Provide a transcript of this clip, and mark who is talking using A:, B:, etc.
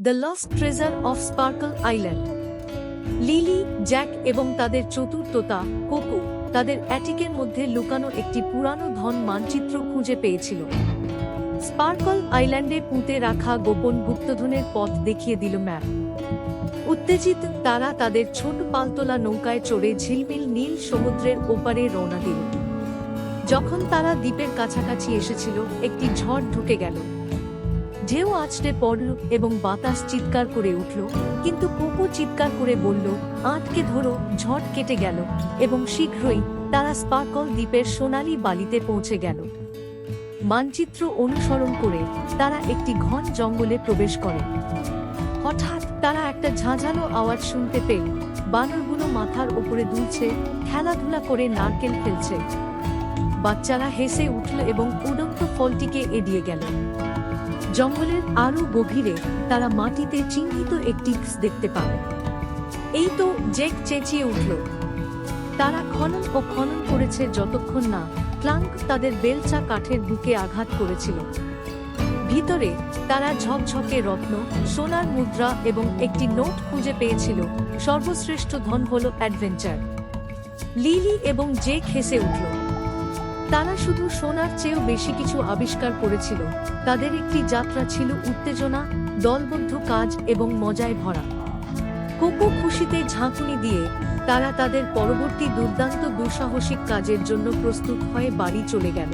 A: The lost treasure of sparkle island. Lily, Jack এবং তাদের চতুর্থতা cocoa তাদের অ্যাটিকের মধ্যে লুকানো একটি পুরানো ধন মানচিত্র খুঁজে পেয়েছিল। স্পার্কল আইল্যান্ডে পুঁতে রাখা গোপন গুপ্তধনের পথ দেখিয়ে দিল ম্যাপ। উত্তেজিত তারা তাদের ছোট পালতোলা নৌকায় চড়ে ঝিলমিল নীল সমুদ্রের ওপারে রওনা দিল। যখন তারা দ্বীপের কাছাকাছি এসেছিল, একটি ঝড় ঢুকে গেল। ঢেউ আছড়ে পড়ল এবং বাতাস চিৎকার করে উঠল, কিন্তু কোকো চিৎকার করে বলল, আটকে ধরো। ঝড় কেটে গেল এবং শীঘ্রই তারা স্পার্কল দ্বীপের সোনালী বালিতে পৌঁছে গেল। মানচিত্র অনুসরণ করে তারা একটি ঘন জঙ্গলে প্রবেশ করে। হঠাৎ তারা একটা ঝাঁঝালো আওয়াজ শুনতে পেল। বানরগুলো মাথার ওপরে দুলছে, খেলাধুলা করে নারকেল ফেলছে। বাচ্চারা হেসে উঠল এবং উড়ন্ত ফলটিকে এড়িয়ে গেল। জঙ্গলের আরো গভীরে তারা মাটিতে চিহ্নিত একটি দেখতে পায়। এই তো, জেক চেঁচিয়ে উঠল। তারা খনন ও খনন করেছে যতক্ষণ না ক্লাঙ্ক তাদের বেলচা কাঠের বুকে আঘাত করেছিল। ভিতরে তারা ঝকঝকে রত্ন, সোনার মুদ্রা এবং একটি নোট খুঁজে পেয়েছিল। সর্বশ্রেষ্ঠ ধন হল অ্যাডভেঞ্চার। লিলি এবং জেক হেসে উঠল। তারা শুধু সোনার চেয়েও বেশি কিছু আবিষ্কার করেছিল। তাদের একটি যাত্রা ছিল উত্তেজনা, দলবদ্ধ কাজ এবং মজায় ভরা। কোকো খুশিতে ঝাঁকুনি দিয়ে তারা তাদের পরবর্তী দুর্দান্ত দুঃসাহসিক কাজের জন্য প্রস্তুত হয়ে বাড়ি চলে গেল।